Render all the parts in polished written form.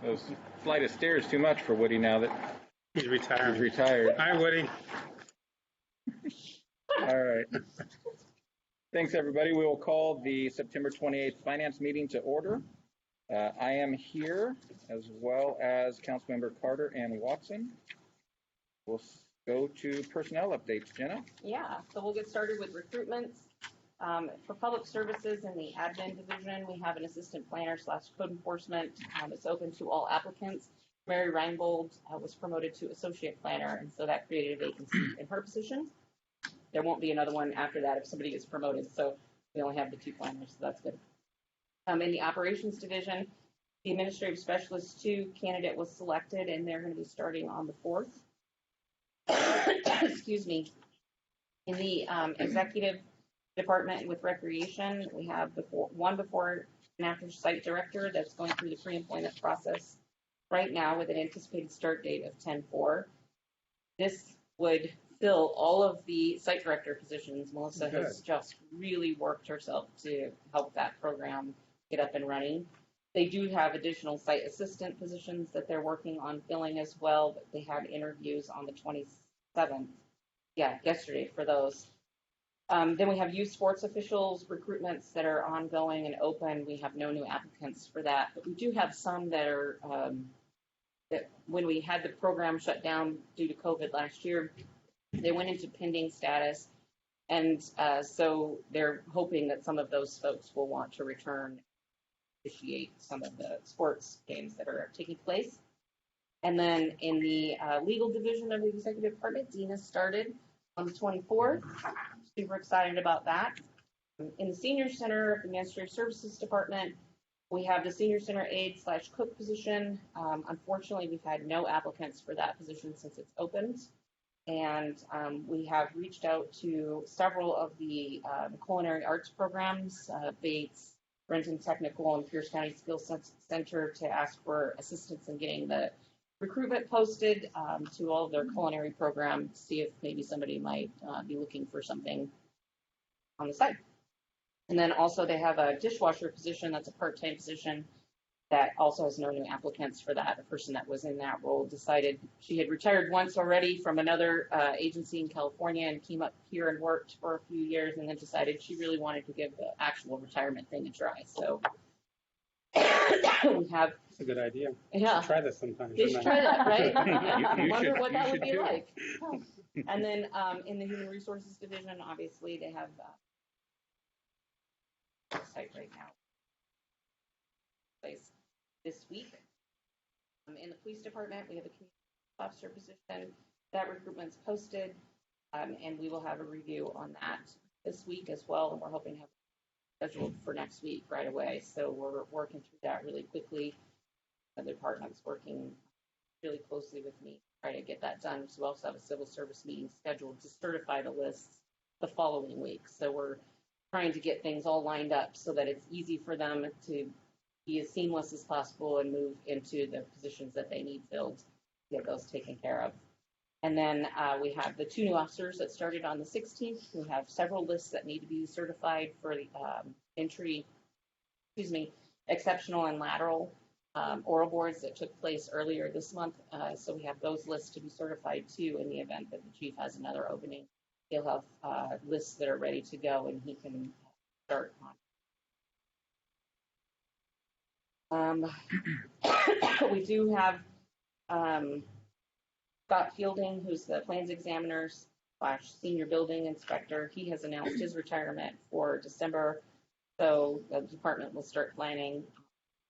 those flight of stairs too much for Woody now that He's retired. he's retired. Hi, Woody. All right. Thanks, everybody. We will call the September 28th Finance meeting to order. I am here as well as Councilmember Carter and Watson. We'll go to personnel updates. Jenna? Yeah, so we'll get started with recruitments. For public services in the admin division, we have an assistant planner / code enforcement. It's open to all applicants. Mary Reinbold was promoted to associate planner, and so that created a vacancy in her position. There won't be another one after that if somebody gets promoted, so we only have the 2 planners, so that's good. In the operations division, the administrative specialist 2 candidate was selected, and they're going to be starting on the 4th. Excuse me. In the executive department with recreation, we have one before and after site director that's going through the pre-employment process right now with an anticipated start date of 10/4. This would fill all of the site director positions. Melissa has just really worked herself to help that program get up and running. They do have additional site assistant positions that they're working on filling as well, but they had interviews on the 27th. Yeah, yesterday for those. Then we have youth sports officials recruitments that are ongoing and open. We have no new applicants for that, but we do have some that are that when we had the program shut down due to COVID last year, they went into pending status, and so they're hoping that some of those folks will want to return, initiate some of the sports games that are taking place. And then in the legal division of the executive department, Dina started on the 24th. Super excited about that. In the senior center administrative services department, we have the senior center aide / cook position. Unfortunately, we've had no applicants for that position since it's opened. And we have reached out to several of the culinary arts programs, Bates, Renton Technical, and Pierce County Skills Center to ask for assistance in getting the recruitment posted to all of their culinary programs, see if maybe somebody might be looking for something on the side. And then also they have a dishwasher position that's a part-time position that also has no new applicants for that. The person that was in that role decided she had retired once already from another agency in California and came up here and worked for a few years and then decided she really wanted to give the actual retirement thing a try. So we have. That's a good idea. Yeah. Try this sometime. You should try that, right? I wonder should, what that would be too. like. And then in the human resources division, obviously they have site right now. Place this week. In the police department, we have a community officer position. That recruitment's posted, and we will have a review on that this week as well. And we're hoping to have it scheduled for next week right away. So we're working through that really quickly. The department's working really closely with me to try to get that done. So we also have a civil service meeting scheduled to certify the lists the following week. So we're trying to get things all lined up so that it's easy for them to be as seamless as possible and move into the positions that they need filled, get those taken care of. And then we have the 2 new officers that started on the 16th. We have several lists that need to be certified for exceptional and lateral oral boards that took place earlier this month. So we have those lists to be certified too in the event that the chief has another opening. He'll have lists that are ready to go and he can start on. We do have Scott Fielding, who's the plans examiner / senior building inspector. He has announced his retirement for December. So the department will start planning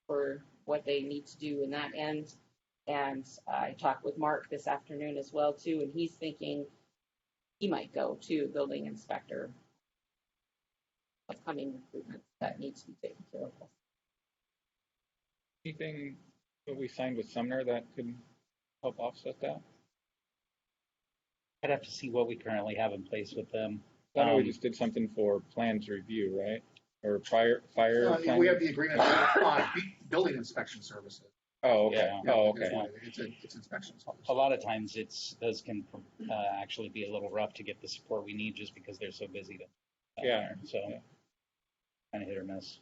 for what they need to do in that end. And I talked with Mark this afternoon as well too, and he's thinking he might go to building inspector. Upcoming recruitment that needs to be taken care of. Anything that we signed with Sumner that could help offset that? I'd have to see what we currently have in place with them. I know we just did something for plans review, right? Or fire. We have the agreement on building inspection services. Oh, okay. Yeah. Oh, okay. It's inspection services. A lot of times those can actually be a little rough to get the support we need just because they're so busy. So kind of hit or miss.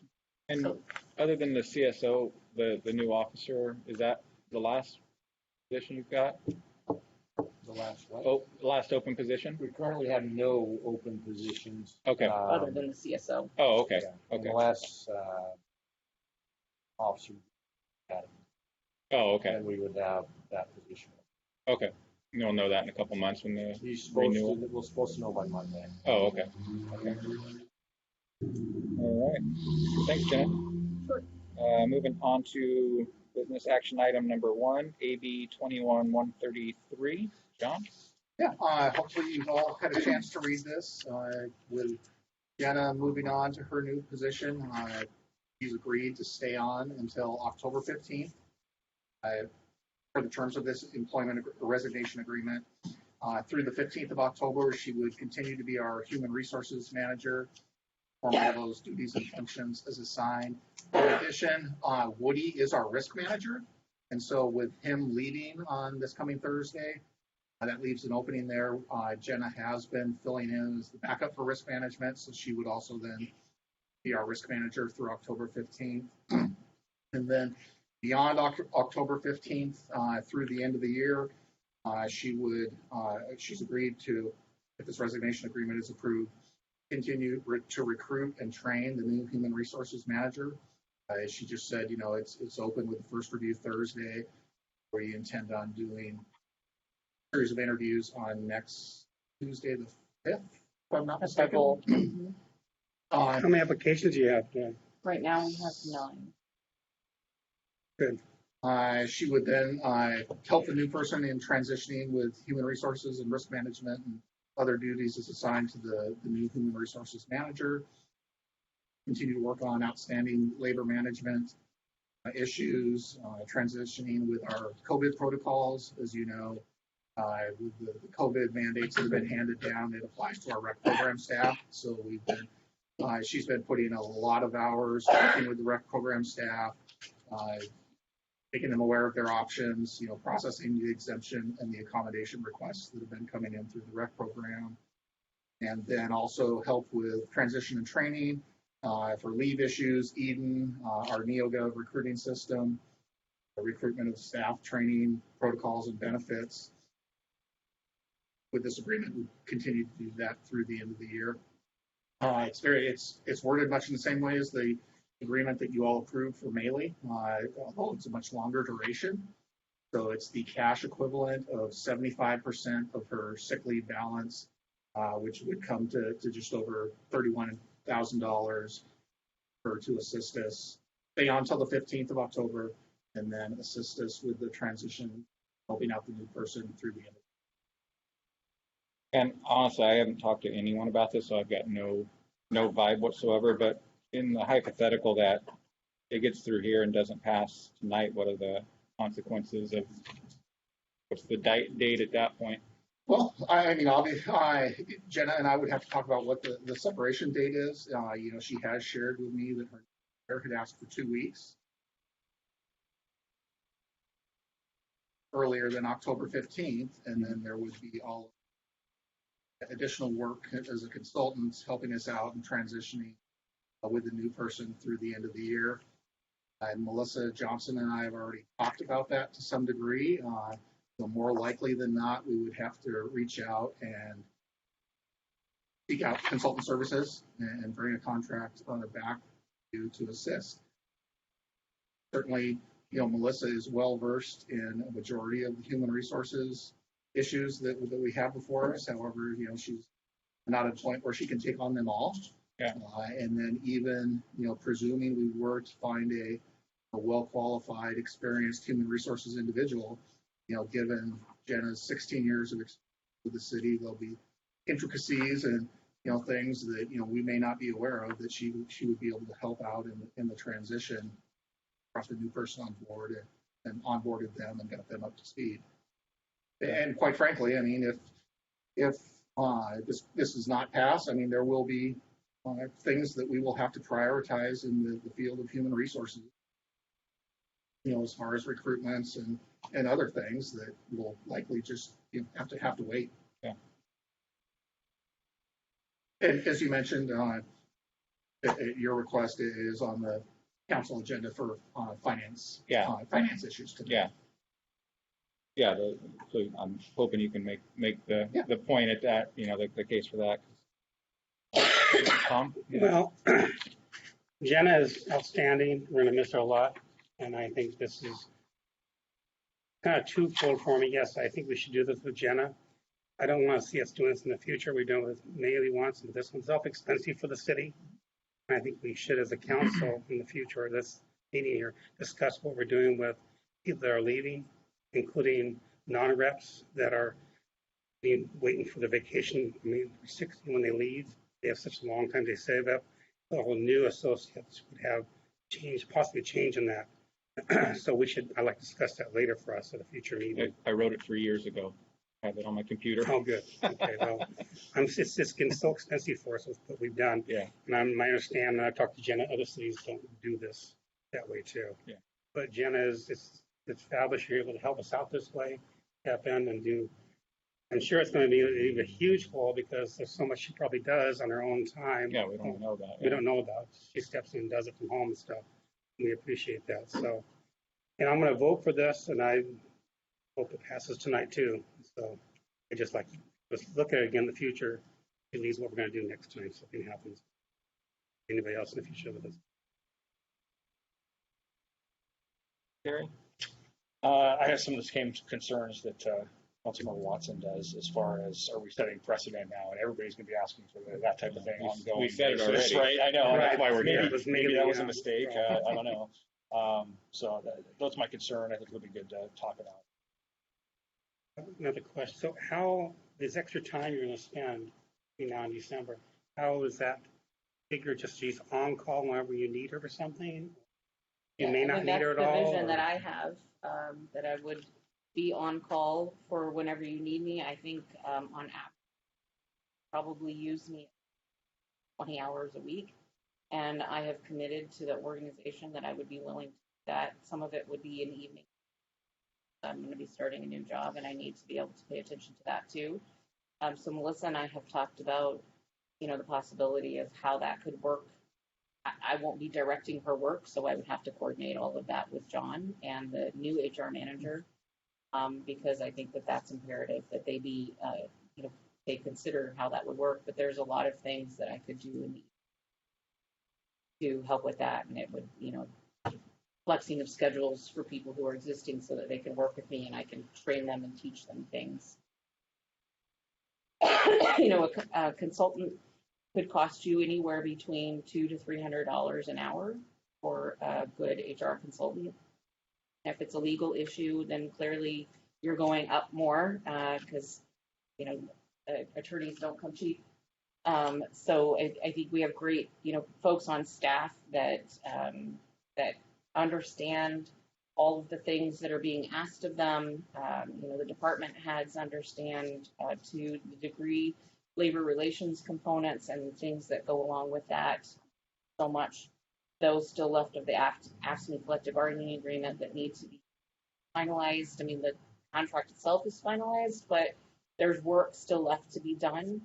And So- other than the CSO, the new officer, is that the last position you've got? The last one. Oh, last open position? We currently have no open positions. Okay. Other than the CSO. Oh, okay. Yeah, and Okay. the last officer, Oh, okay. then we would have that position. Okay. You'll know that in a couple months when the He's supposed renewal. to, we're supposed to know by Monday. Oh, okay. Okay. All right. Thanks, Jenna. Sure. Moving on to business action item number 1, AB 21-133. John? Yeah, hopefully you've all had a chance to read this. With Jenna moving on to her new position, she's agreed to stay on until October 15th for the terms of this employment resignation agreement. Through the 15th of October, she would continue to be our human resources manager, perform all those duties and functions as assigned. In addition, Woody is our risk manager, and so with him leaving on this coming Thursday, that leaves an opening there. Jenna has been filling in as the backup for risk management, so she would also then be our risk manager through October 15th. And then beyond October 15th through the end of the year, she's agreed to, if this resignation agreement is approved, continue to recruit and train the new human resources manager. She just said, it's open with the first review Thursday, where you intend on doing series of interviews on next Tuesday, the 5th, if I'm not That's our mistaken. goal. How many applications do you have? Right now we have 9. She would then help the new person in transitioning with human resources and risk management and other duties as assigned to the new human resources manager. Continue to work on outstanding labor management issues, transitioning with our COVID protocols. As you know, with the COVID mandates that have been handed down, it applies to our rec program staff. So she's been putting a lot of hours working with the rec program staff, making them aware of their options, processing the exemption and the accommodation requests that have been coming in through the rec program. And then also help with transition and training for leave issues, Eden, our NeoGov recruiting system, the recruitment of staff, training, protocols, and benefits. With this agreement, we continue to do that through the end of the year. It's worded much in the same way as the agreement that you all approved for Maley, although it's a much longer duration. So it's the cash equivalent of 75% of her sick leave balance, which would come to just over $31,000 to assist us, stay on until the 15th of October, and then assist us with the transition, helping out the new person through the end. And honestly, I haven't talked to anyone about this, so I've got no vibe whatsoever. But in the hypothetical that it gets through here and doesn't pass tonight, what are the consequences of what's the date at that point? Well, I mean, obviously, Jenna and I would have to talk about what the separation date is. She has shared with me that her employer had asked for 2 weeks earlier than October 15th, and then there would be all additional work as a consultant helping us out and transitioning with the new person through the end of the year. And Melissa Johnson and I have already talked about that to some degree. So more likely than not, we would have to reach out and seek out consultant services and bring a contract back to assist. Certainly, Melissa is well versed in a majority of the human resources issues that we have before us. However, she's not at a point where she can take on them all. Yeah. And then even, presuming we were to find a well-qualified, experienced human resources individual, given Jenna's 16 years of experience with the city, there'll be intricacies and, things that, we may not be aware of that she would be able to help out in the transition, brought the new person on board and onboarded them and got them up to speed. And quite frankly, I mean, if this does not pass, I mean, there will be things that we will have to prioritize in the field of human resources, as far as recruitments and other things that will likely just have to wait. Yeah. And as you mentioned, your request is on the council agenda for finance issues today. Yeah. Yeah, so I'm hoping you can make the point at that, the case for that. Tom? Well, Jenna is outstanding. We're going to miss her a lot. And I think this is kind of twofold for me. Yes, I think we should do this with Jenna. I don't want to see us doing this in the future. We've done it with Maylee once, but this one's self-expensive for the city. And I think we should, as a council in the future, this meeting here, discuss what we're doing with people that are leaving, including non-reps that are waiting for the vacation. I mean, 60 when they leave, they have such a long time they save up. All new associates would have possibly change in that. So I'd like to discuss that later for us at a future meeting. I wrote it 3 years ago. I have it on my computer. Oh, good. Okay, well, it's just getting so expensive for us with what we've done. Yeah. And I understand, and I talked to Jenna, other cities don't do this that way too. Yeah. But Jenna it's fabulous. You're able to help us out this way, step in and do. I'm sure it's going to be a huge hole because there's so much she probably does on her own time. Yeah, we don't even know about. We don't know about. She steps in and does it from home and stuff. We appreciate that. So, and I'm going to vote for this, and I hope it passes tonight too. So I just like let's look at it again in the future. At least what we're going to do next time. Something happens. Anybody else in the future with us? Gary? I have some of the same concerns that Councilmember Watson does as far as are we setting precedent now, and everybody's going to be asking for that type of thing ongoing. We said it basis, already. right? I know, Right. that's why we're here. Maybe that was a yeah. mistake. I don't know. So that's my concern. I think it would be good to talk about. Another question. So how this extra time you're going to spend between now and December, how is that figure? Just she's on call whenever you need her for something? You may not need her at all? That's the vision or- that I have, that I would be on call for whenever you need me. I think on app, probably use me 20 hours a week. And I have committed to the organization that I would be willing to do that. Some of it would be in the evening. I'm going to be starting a new job and I need to be able to pay attention to that too. So Melissa and I have talked about, the possibility of how that could work. I won't be directing her work, so I would have to coordinate all of that with John and the new HR manager, because I think that that's imperative that they be, they consider how that would work. But there's a lot of things that I could do to help with that, and it would, flexing of schedules for people who are existing so that they can work with me and I can train them and teach them things. A consultant could cost you anywhere between $200 to $300 an hour for a good HR consultant. If it's a legal issue, then clearly you're going up more because, attorneys don't come cheap. So I think we have great, folks on staff that understand all of the things that are being asked of them. The department heads understand to the degree labor relations components and things that go along with that so much. Those still left of the AFSCME collective bargaining agreement that need to be finalized. I mean, the contract itself is finalized, but there's work still left to be done.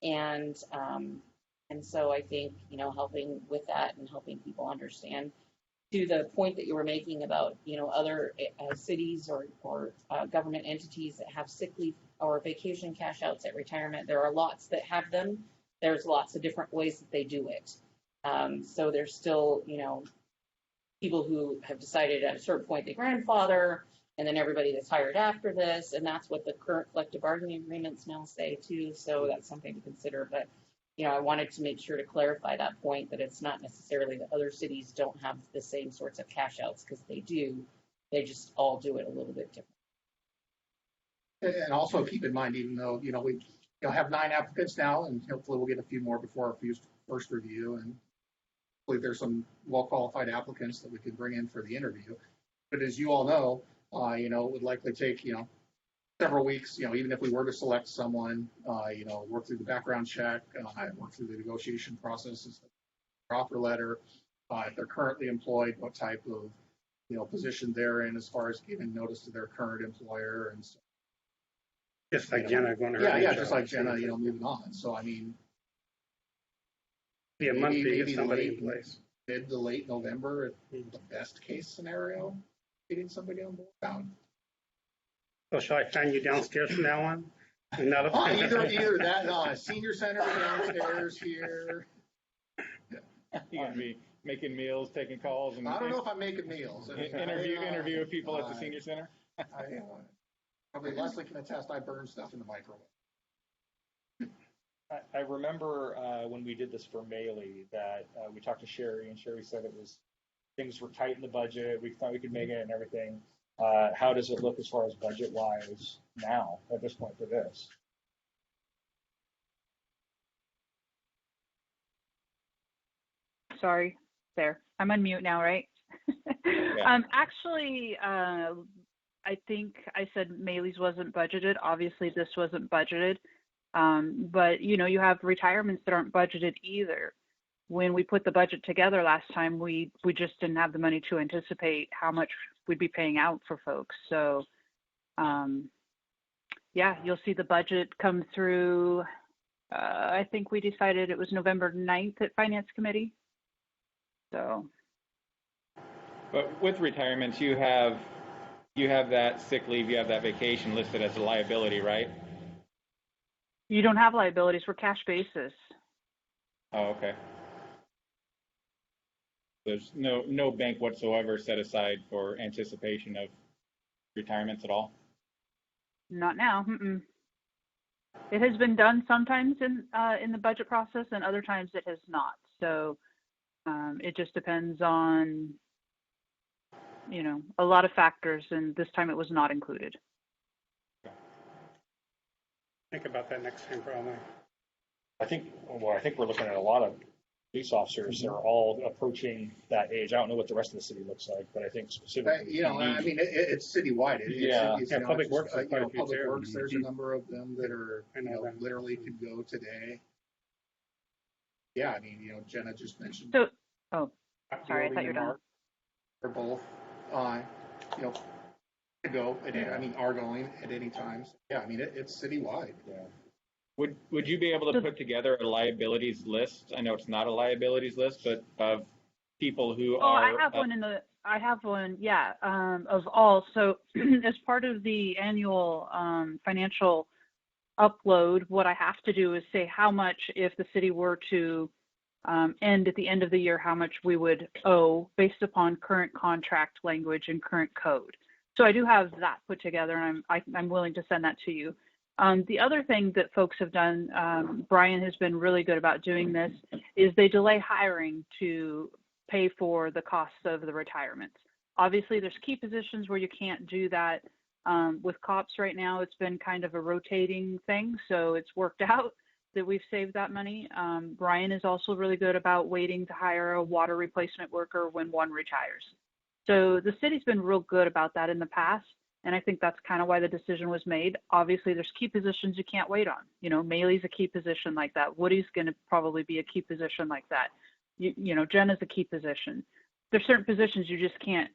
And so I think, helping with that and helping people understand. To the point that you were making about, other cities or government entities that have sick leave or vacation cash outs at retirement, there are lots that have them. There's lots of different ways that they do it. So there's still, people who have decided at a certain point they grandfather, and then everybody that's hired after this, and that's what the current collective bargaining agreements now say too. So that's something to consider. But I wanted to make sure to clarify that point, that it's not necessarily that other cities don't have the same sorts of cash outs, because they do. They just all do it a little bit different. And also keep in mind, even though, we have 9 applicants now, and hopefully we'll get a few more before our first review. And hopefully there's some well-qualified applicants that we could bring in for the interview. But as you all know, it would likely take, several weeks, even if we were to select someone, work through the background check, work through the negotiation processes, offer letter, if they're currently employed, what type of, position they're in as far as giving notice to their current employer and stuff. Just like Jenna going to her Yeah, HR. just like Jenna, moving on. So, Be a month to Maybe get the somebody in late- place. Mid to late November, the best case scenario, getting somebody on board. So shall I find you downstairs from now on? Another. Either that, senior center downstairs here. You're gonna be making meals, taking calls, and I don't know if I'm making meals. I mean, interview people at the senior center. Probably Leslie can attest, I burn stuff in the microwave. I remember when we did this for Maley that we talked to Sherry, and Sherry said things were tight in the budget. We thought we could make it and everything. How does it look as far as budget wise now at this point for this? Sorry, there. I'm on mute now, right? Yeah. Actually, I think I said Maley's wasn't budgeted. Obviously, this wasn't budgeted. But you have retirements that aren't budgeted either. When we put the budget together last time, we just didn't have the money to anticipate how much we'd be paying out for folks. So, yeah, you'll see the budget come through. I think we decided it was November 9th at Finance Committee. So. But with retirements, you have that sick leave, you have that vacation listed as a liability, right? You don't have liabilities. We're cash basis. Oh, okay. There's no bank whatsoever set aside for anticipation of retirements at all? Not now. It has been done sometimes in the budget process, and other times it has not. So it just depends on, a lot of factors, and this time it was not included. Think about that next time, probably. I think we're looking at a lot of police officers that are all approaching that age. I don't know what the rest of the city looks like, but I think specifically. I mean, it's citywide. It's Public not Works just, is quite a few Public too. Works, there's a number of them that are, I know them. literally could go today. Yeah, I mean, Jenna just mentioned. So, sorry, I thought you were done. They're both, to go, are going at any time. So, yeah, I mean, it's citywide. Yeah. Would you be able to put together a liabilities list? I know it's not a liabilities list, but of people who are. I have one, yeah, of all. So as part of the annual financial upload, what I have to do is say how much, if the city were to end at the end of the year, how much we would owe based upon current contract language and current code. So I do have that put together, and I'm willing to send that to you. The other thing that folks have done, Brian has been really good about doing this, is they delay hiring to pay for the costs of the retirements. Obviously, there's key positions where you can't do that. With cops right now, it's been kind of a rotating thing, so it's worked out that we've saved that money. Brian is also really good about waiting to hire a water replacement worker when one retires. So the city's been real good about that in the past. And I think that's kind of why the decision was made. Obviously, there's key positions you can't wait on. Maley's a key position like that. Woody's going to probably be a key position like that. Jenna's a key position. There's certain positions you just can't,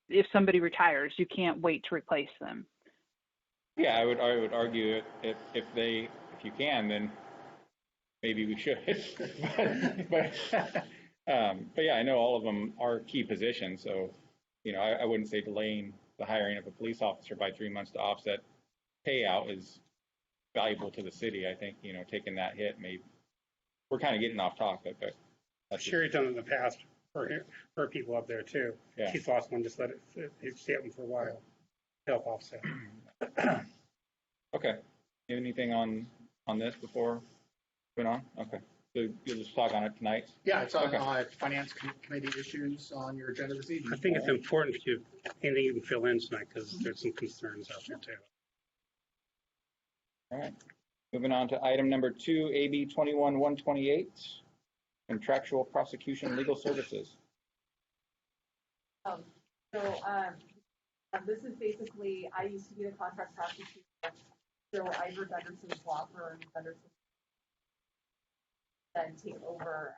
if somebody retires, you can't wait to replace them. Yeah, I would argue if you can, then maybe we should. but yeah, I know all of them are key positions. So, I wouldn't say delaying the hiring of a police officer by 3 months to offset payout is valuable to the city. I think, taking that hit, we're kind of getting off topic, but Sherry's done it in the past for people up there too. Yeah. She's lost one, just let it stay open for a while, help offset. Okay. Anything on this before moving on? Okay. So you'll just talk on it tonight? Yeah, it's on Okay. Finance Committee issues on your agenda this evening. I think it's important if anything you can fill in tonight, because there's some concerns out there too. All right. Moving on to item number 2, AB 21-128, contractual prosecution legal services. This is basically, I used to be the contract prosecutor, so Ivor Gunderson's law firm, Gunderson, then take over.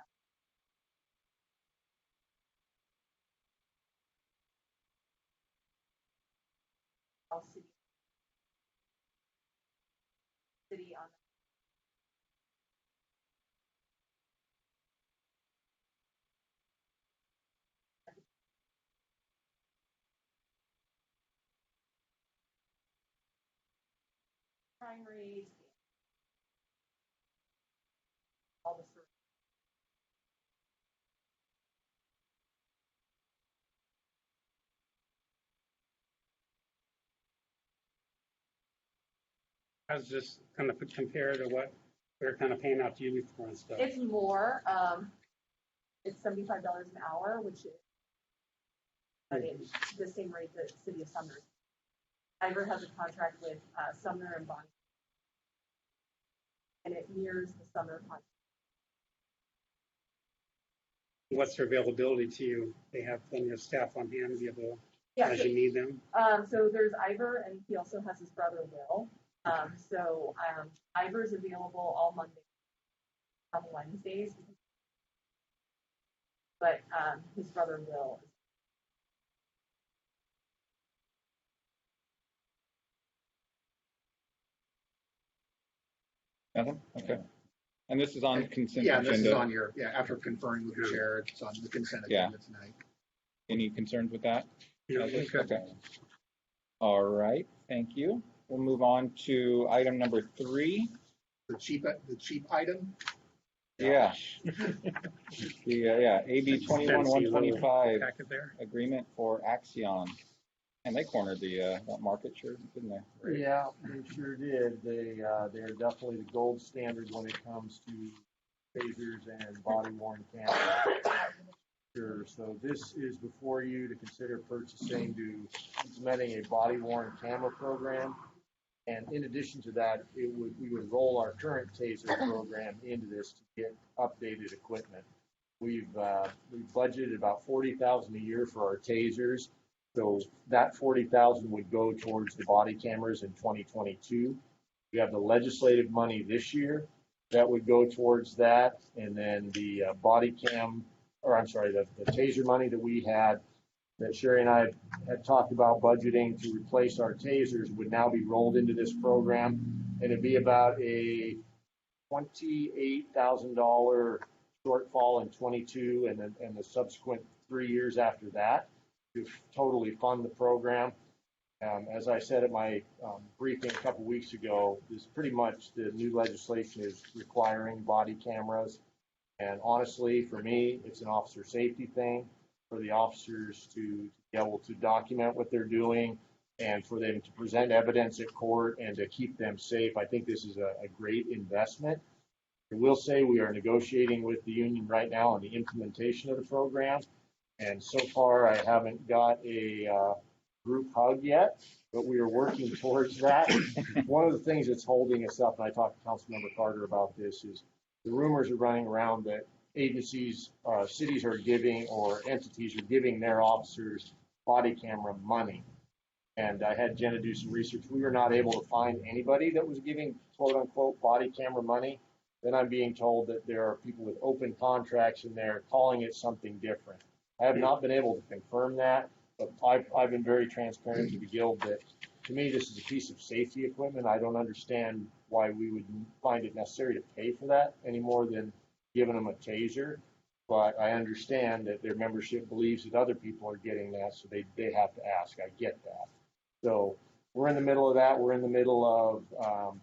City on crime rate, all the sort. How's this kind of compare to what we're kind of paying out to you before and stuff? It's more, it's $75 an hour, which is, but it's the same rate that City of Sumner. Ivor has a contract with Sumner and Bonney, and it mirrors the Sumner contract. What's their availability to you? They have plenty of staff on hand to be able, Yeah, as you need them. so there's Ivor, and he also has his brother Will. Ivor's available all Mondays, on Wednesdays, but his brother Will. Nothing? Okay. And this is on consent Yeah, this is agenda. on your, after conferring with the chair, it's on the consent Yeah. agenda tonight. Any concerns with that? Yeah, Okay. All right, thank you. We'll move on to item number 3. The cheap item, Yeah. AB 21-125 Packet there. agreement for Axion. And they cornered the that market, sure, didn't they? Yeah, they sure did. They're definitely the gold standard when it comes to tasers and body worn cameras. Sure. So this is before you to consider purchasing to implementing a body worn camera program. And in addition to that, we would roll our current taser program into this to get updated equipment. We've budgeted about $40,000 a year for our tasers. So that $40,000 would go towards the body cameras in 2022. We have the legislative money this year that would go towards that, and then the the taser money that we had, that Sherry and I had talked about budgeting to replace our tasers, would now be rolled into this program, and it'd be about a $28,000 shortfall in 22, and the subsequent 3 years after that to totally fund the program. As I said at my briefing a couple weeks ago, this pretty much the new legislation is requiring body cameras. And honestly, for me, it's an officer safety thing for the officers to be able to document what they're doing and for them to present evidence at court and to keep them safe. I think this is a great investment. I will say we are negotiating with the union right now on the implementation of the program. And so far, I haven't got a group hug yet, but we are working towards that. One of the things that's holding us up, and I talked to Councilmember Carter about this, is the rumors are running around that agencies, cities are giving, or entities are giving their officers body camera money. And I had Jenna do some research. We were not able to find anybody that was giving quote unquote body camera money. Then I'm being told that there are people with open contracts and they're calling it something different. I have not been able to confirm that, but I've been very transparent to the guild that to me this is a piece of safety equipment. I don't understand why we would find it necessary to pay for that any more than giving them a taser. But I understand that their membership believes that other people are getting that, so they have to ask. I get that. So we're in the middle of that. We're in the middle of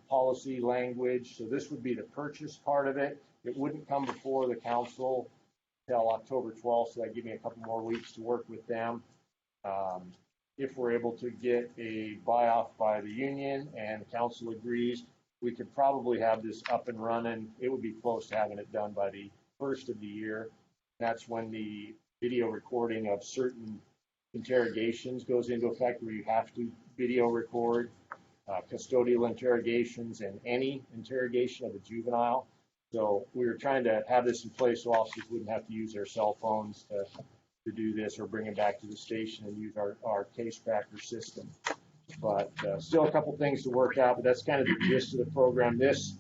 policy language. So this would be the purchase part of it. It wouldn't come before the council till October 12th, so that give me a couple more weeks to work with them. If we're able to get a buy-off by the union and the council agrees, we could probably have this up and running. It would be close to having it done by the first of the year. That's when the video recording of certain interrogations goes into effect, where you have to video record custodial interrogations and any interrogation of a juvenile. So we were trying to have this in place so officers wouldn't have to use their cell phones to do this or bring them back to the station and use our case tracker system. But still a couple things to work out, but that's kind of the gist of the program. This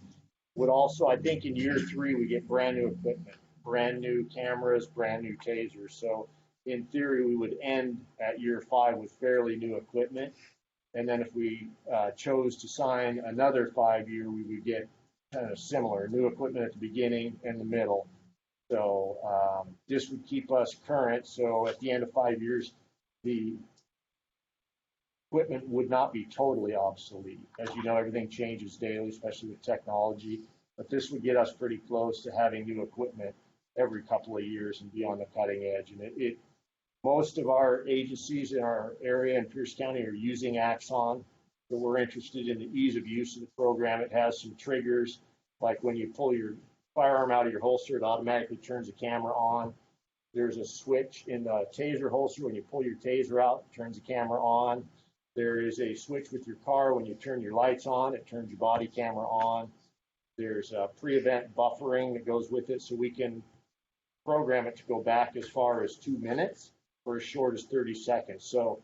would also, I think in year 3, we get brand new equipment, brand new cameras, brand new tasers. So in theory, we would end at year 5 with fairly new equipment. And then if we chose to sign another 5-year, we would get kind of similar, new equipment at the beginning and the middle. So this would keep us current. So at the end of 5 years, the equipment would not be totally obsolete. As you know, everything changes daily, especially with technology. But this would get us pretty close to having new equipment every couple of years and be on the cutting edge. And most of our agencies in our area in Pierce County are using Axon. So we're interested in the ease of use of the program. It has some triggers, like when you pull your firearm out of your holster, it automatically turns the camera on. There's a switch in the taser holster. When you pull your taser out, it turns the camera on. There is a switch with your car. When you turn your lights on, it turns your body camera on. There's a pre-event buffering that goes with it, so we can program it to go back as far as 2 minutes or as short as 30 seconds. So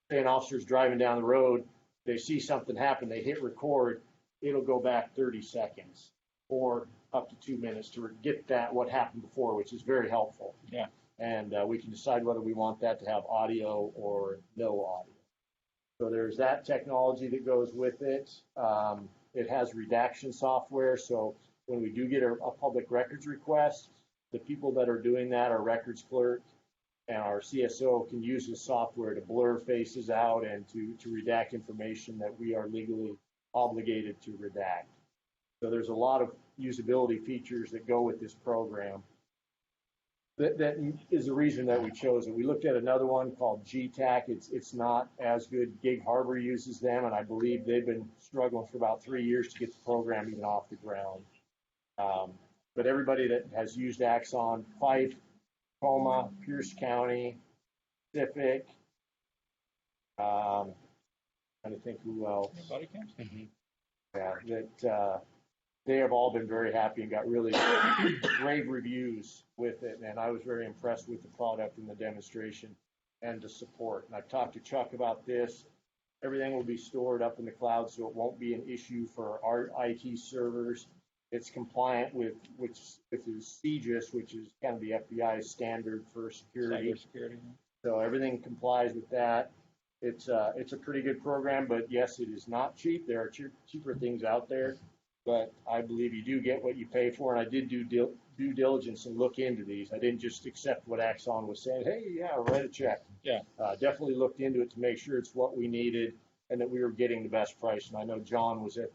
say an officer's driving down the road, they see something happen, they hit record, it'll go back 30 seconds or up to 2 minutes to get that what happened before, which is very helpful. Yeah. And we can decide whether we want that to have audio or no audio. So there's that technology that goes with it. It has redaction software, so when we do get a public records request, the people that are doing that, our records clerk and our CSO, can use the software to blur faces out and to redact information that we are legally obligated to redact. So there's a lot of usability features that go with this program. That is the reason that we chose it. We looked at another one called GTAC. It's not as good. Gig Harbor uses them, and I believe they've been struggling for about 3 years to get the program even off the ground. But everybody that has used Axon, Fife, Tacoma, Pierce County, Pacific, trying to think who else. Body cams? Yeah, that they have all been very happy and got really rave reviews with it. And I was very impressed with the product and the demonstration and the support. And I've talked to Chuck about this. Everything will be stored up in the cloud, so it won't be an issue for our IT servers. It's compliant with CJIS, which is kind of the FBI's standard for security. Cybersecurity. So everything complies with that. It's a pretty good program, but yes, it is not cheap. There are cheaper things out there, but I believe you do get what you pay for. And I did do due diligence and look into these. I didn't just accept what Axon was saying. Hey, yeah, write a check. Yeah. Definitely looked into it to make sure it's what we needed and that we were getting the best price. And I know John was at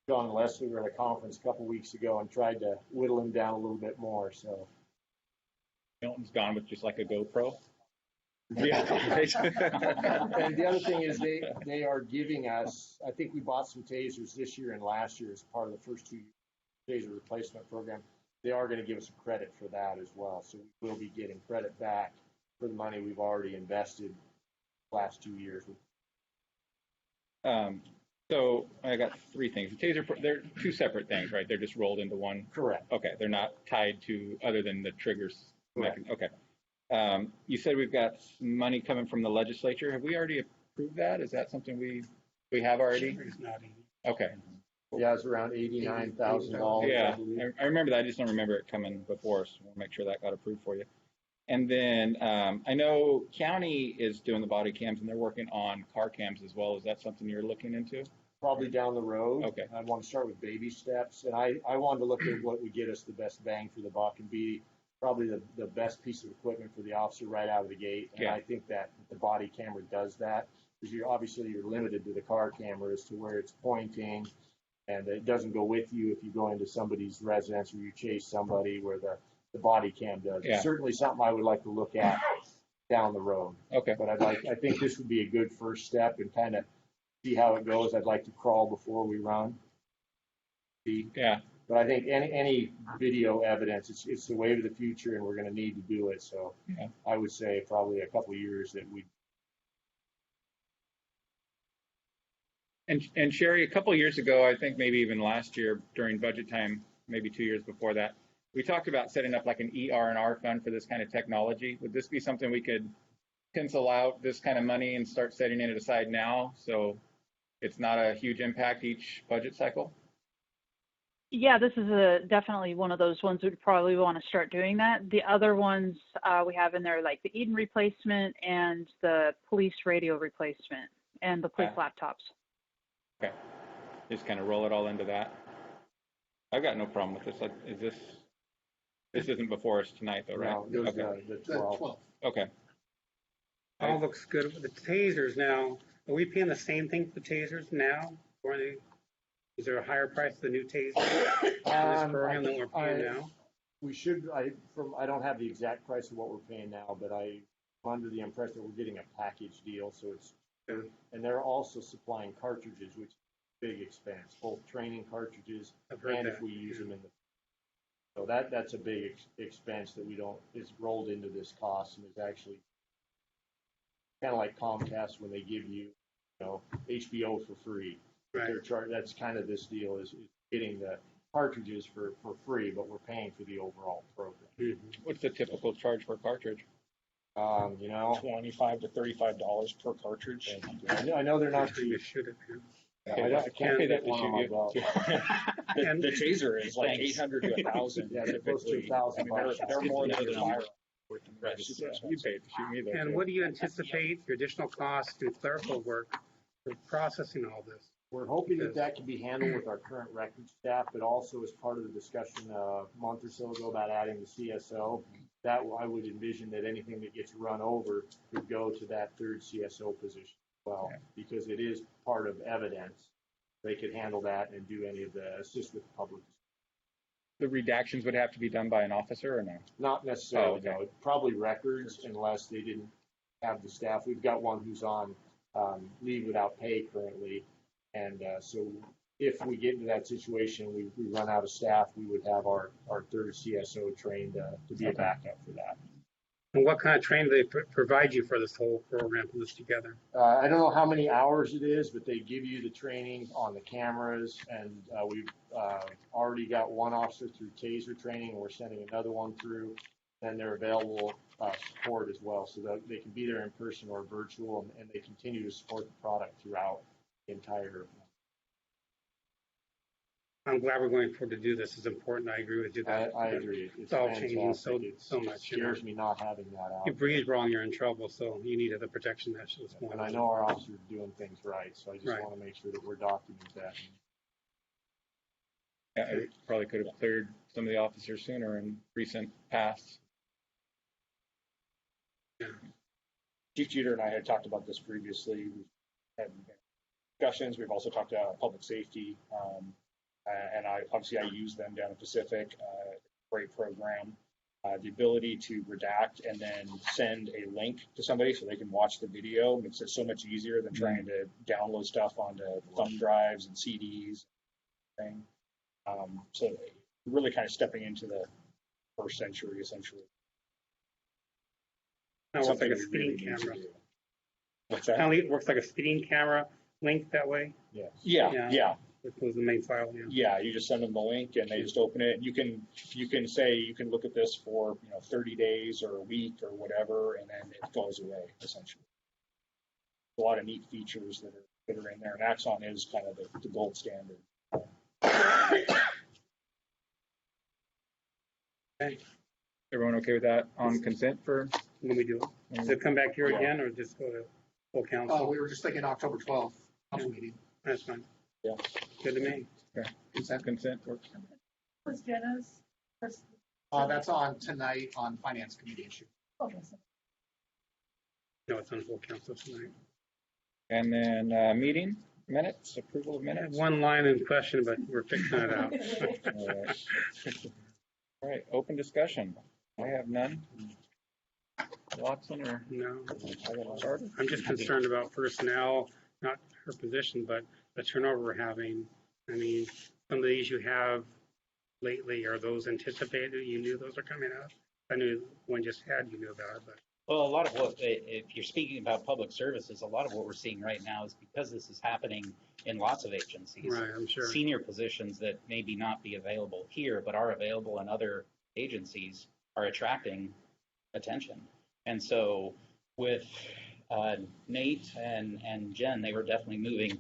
John and Leslie were at a conference a couple weeks ago and tried to whittle him down a little bit more. So Milton's gone with just like a GoPro. yeah. And the other thing is they are giving us, I think we bought some tasers this year and last year as part of the first 2 taser replacement program. They are going to give us a credit for that as well. So we will be getting credit back for the money we've already invested the last 2 years. So I got 3 things. The taser, they're 2 separate things, right? They're just rolled into one. Correct. Okay, they're not tied to other than the triggers. Correct. Okay. You said we've got money coming from the legislature. Have we already approved that? Is that something we have already? Sherry's nodding. Okay. Yeah, it's around $89,000. Yeah, I remember that. I just don't remember it coming before, so we'll make sure that got approved for you. And then I know county is doing the body cams and they're working on car cams as well. Is that something you're looking into? Probably down the road. Okay. I want to start with baby steps, and I wanted to look at what would get us the best bang for the buck and be probably the best piece of equipment for the officer right out of the gate. And Yeah. I think that the body camera does that, because you're limited to the car camera as to where it's pointing, and it doesn't go with you if you go into somebody's residence or you chase somebody, where the body cam does. Yeah. It's certainly something I would like to look at down the road. Okay. But I think this would be a good first step and kind of see how it goes. I'd like to crawl before we run. Yeah. But I think any video evidence, it's the wave of the future, and we're going to need to do it. So Yeah. I would say probably a couple of years that we. And Sherry, a couple of years ago, I think maybe even last year during budget time, maybe 2 years before that, we talked about setting up like an ER&R fund for this kind of technology. Would this be something we could pencil out this kind of money and start setting it aside now, so it's not a huge impact each budget cycle? Yeah, this is definitely one of those ones we'd probably want to start doing that. The other ones we have in there, like the Eden replacement and the police radio replacement and the police laptops. Okay. Just kind of roll it all into that. I've got no problem with this. This isn't before us tonight, though, right? No, it was Okay. the The 12. 12. Okay. All looks good with the tasers now. Are we paying the same thing for tasers now? Or is there a higher price for the new taser in this program than we're paying now? We should, I don't have the exact price of what we're paying now, but I'm under the impression that we're getting a package deal, so it's, and they're also supplying cartridges, which is a big expense, both training cartridges and if we use them in the, so that's a big expense that is rolled into this cost and is actually kind of like Comcast when they give you, HBO for free. Right. That's kind of this deal is getting the cartridges for free, but we're paying for the overall program. Mm-hmm. What's the typical charge for a cartridge? $25 to $35 per cartridge. I know they're not You the, shoot it. I can't pay that to one on my shoot belt. The taser is like Thanks. 800 to 1,000. Yeah, they're close to typically. $1,000 I mean, they're more than Good a to fire. Right. You paid to shoot me though. And too. what do you anticipate your additional costs through clerical work for processing all this? We're hoping that can be handled with our current record staff, but also as part of the discussion a month or so ago about adding the CSO. That I would envision that anything that gets run over would go to that third CSO position as well, because it is part of evidence. They could handle that and do any of the assist with the public. The redactions would have to be done by an officer or no? Not necessarily, Oh, okay. no. Probably records unless they didn't have the staff. We've got one who's on leave without pay currently. And so if we get into that situation, we run out of staff, we would have our third CSO trained to be a backup for that. And what kind of training do they provide you for this whole program, put this together? I don't know how many hours it is, but they give you the training on the cameras, and we've already got one officer through taser training, and we're sending another one through. And they're available support as well, so that they can be there in person or virtual, and they continue to support the product throughout the entire. I'm glad we're going forward to do this. It's important. I agree with you. I agree. It's all changing so much. It scares me not having that out. You breathe wrong, you're in trouble. So you need the protection that's going on. And I know our officers are doing things right, so I just want to make sure that we're documenting that. Yeah, I probably could have cleared some of the officers sooner in recent past. Chief Jeter and I had talked about this previously. We've had discussions. We've also talked about public safety. And I use them down in Pacific. Great program. The ability to redact and then send a link to somebody so they can watch the video makes it so much easier than trying to download stuff onto thumb drives and CDs. So really kind of stepping into the first century, essentially. It works like a Something we speeding really need to camera. do. What's that? Kind of works like a speeding camera link that way. Yes. Yeah. It was the main file. Yeah, you just send them the link and they just open it. You can say you can look at this for 30 days or a week or whatever, and then it goes away essentially. A lot of neat features that are in there, and Axon is kind of the gold standard. Okay. Everyone okay with that on consent for? When we do it, does it come back here again or just go to full council? We were just thinking October 12th, council meeting. That's fine. Yeah. Good to me. Consent works. Was Jenna's first? That's on tonight on finance committee issue. Okay, so No, it's on full council tonight. And then meeting minutes, approval of I have minutes. one line in question, but we're fixing it out. All right, open discussion. I have none. Watson or No, Carter? I'm just concerned about personnel, not her position, but the turnover we're having. I mean, some of these you have lately, are those anticipated? You knew those are coming up? I knew one just had, you knew about it, but. Well, a lot of what, if you're speaking about public services, a lot of what we're seeing right now is because this is happening in lots of agencies. Right, I'm sure. Senior positions that maybe not be available here, but are available in other agencies are attracting attention. And so with Nate and Jen, they were definitely moving,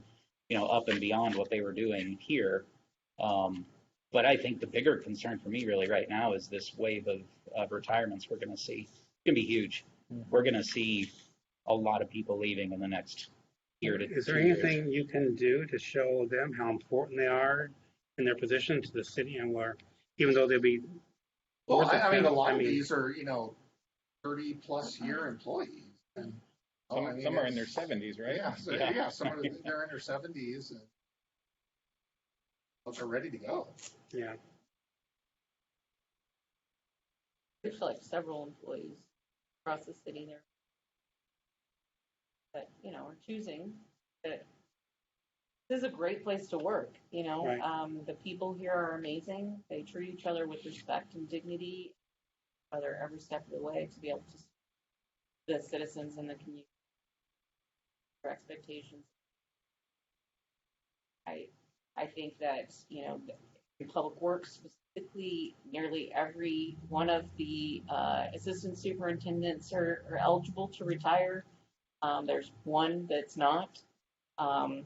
up and beyond what they were doing here. But I think the bigger concern for me really right now is this wave of retirements we're going to see. It's going to be huge. We're going to see a lot of people leaving in the next year to 2 years. Is there anything you can do to show them how important they are in their position to the city and where, even though they'll be. Well, I mean, a lot of these are, 30 plus year employees. And Oh, I mean, Some are in their it's- 70s, right? Yeah, so, Yeah. yeah, some are, they're in their 70s, and but they're ready to go. Yeah. There's like several employees across the city there that, are choosing that this is a great place to work, Right. The people here are amazing. They treat each other with respect and dignity, other every step of the way to be able to the citizens in the community their expectations. I think that, in Public Works specifically, nearly every one of the assistant superintendents are eligible to retire. There's one that's not. The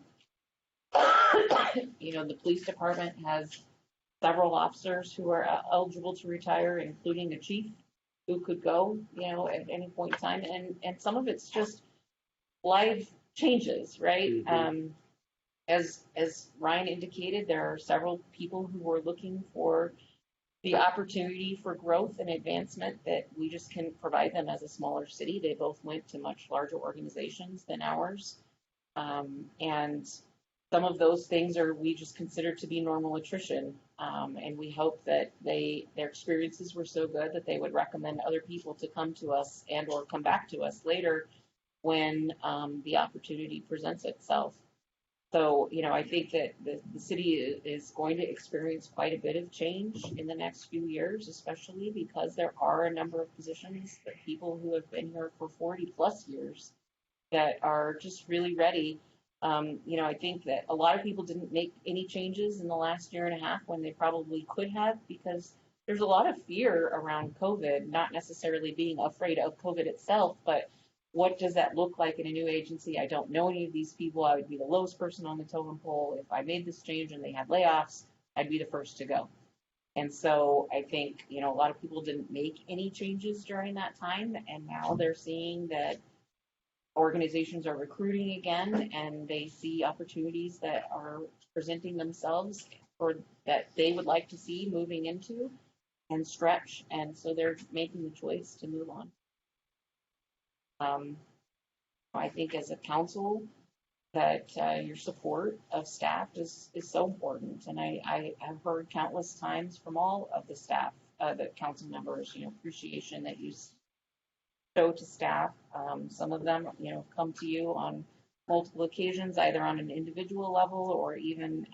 police department has several officers who are eligible to retire, including a chief who could go, at any point in time. And some of it's just life changes, right? Mhm. As Ryan indicated, there are several people who are looking for the opportunity for growth and advancement that we just can provide them as a smaller city. They both went to much larger organizations than ours. And some of those things we just consider to be normal attrition. And we hope that their experiences were so good that they would recommend other people to come to us and or come back to us later when the opportunity presents itself. So, I think that the city is going to experience quite a bit of change in the next few years, especially because there are a number of positions that people who have been here for 40 plus years that are just really ready. I think that a lot of people didn't make any changes in the last year and a half when they probably could have, because there's a lot of fear around COVID, not necessarily being afraid of COVID itself, but what does that look like in a new agency? I don't know any of these people. I would be the lowest person on the totem pole. If I made this change and they had layoffs, I'd be the first to go. And so I think, a lot of people didn't make any changes during that time, and now they're seeing that organizations are recruiting again, and they see opportunities that are presenting themselves or that they would like to see moving into and stretch. And so they're making the choice to move on. I think as a council that your support of staff is so important. And I have heard countless times from all of the staff, the council members, appreciation that you show to staff. Some of them, come to you on multiple occasions, either on an individual level or even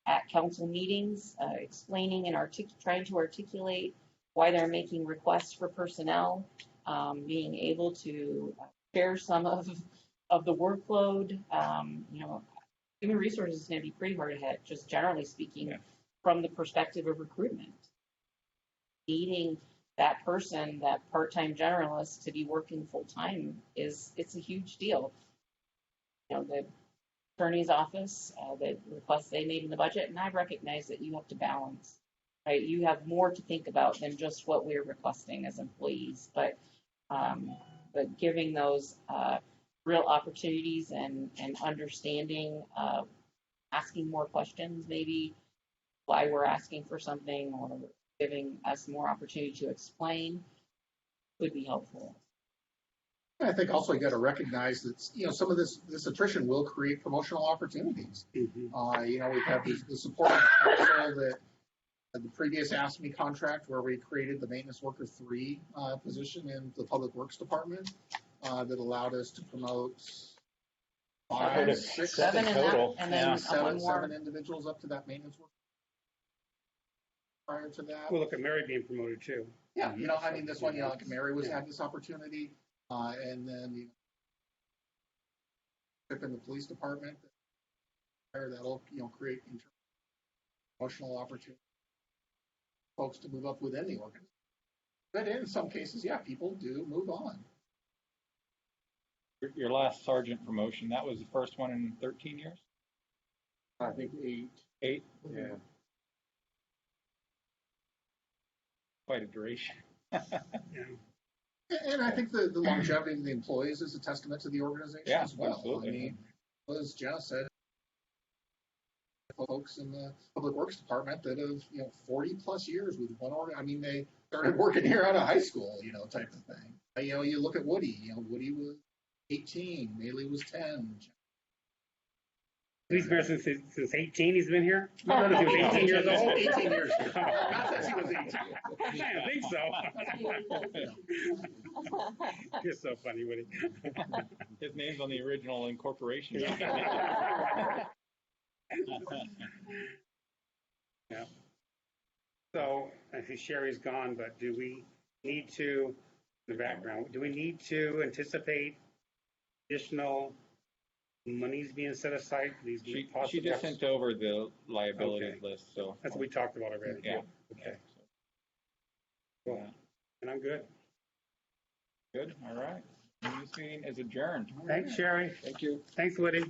at council meetings, explaining and trying to articulate why they're making requests for personnel, being able to share some of the workload. Human resources is going to be pretty hard to hit, just generally speaking, from the perspective of recruitment. Needing that person, that part-time generalist, to be working full-time it's a huge deal. The attorney's office, the requests they made in the budget, and I recognize that you have to balance, right? You have more to think about than just what we're requesting as employees, but giving those real opportunities and understanding, asking more questions, maybe why we're asking for something, or giving us more opportunity to explain would be helpful. I think also you got to recognize that some of this attrition will create promotional opportunities. Mhm. We've had the support of the council that the previous ASME contract where we created the maintenance worker 3 position in the public works department that allowed us to promote 5, 6, Seven in total. that, and then Yeah. one more. 7 individuals up to that maintenance worker. Prior to that, We'll look at Mary being promoted too. yeah, this one, like Mary had this opportunity, and then in the police department, that'll create promotional opportunities for folks to move up within the organization. But in some cases, people do move on. Your last sergeant promotion, that was the first one in 13 years? I think 8. 8? Yeah. Quite a duration. Yeah. And I think the longevity of the employees is a testament to the organization as well. Absolutely. I mean, as Jenna said, folks in the public works department that have 40 plus years with one organ. I mean, they started working here out of high school, type of thing. You look at Woody. Woody was 18. Maylee was 10. He's been since 18, he's been here? No, He was 18 years old? 18 years. Not since he was 18. I think so. You're so funny, Woody. His name's on the original incorporation. Yeah. So, I see Sherry's gone, but do we need to, the background, do we need to anticipate additional monies being set aside for these She possible? just sent over the liabilities Okay. list, so. That's what we talked about already. Yeah. Okay. Cool. And I'm good. Good, all right. This meeting is adjourned. Thanks, Sherry. Thank you. Thanks, Woody.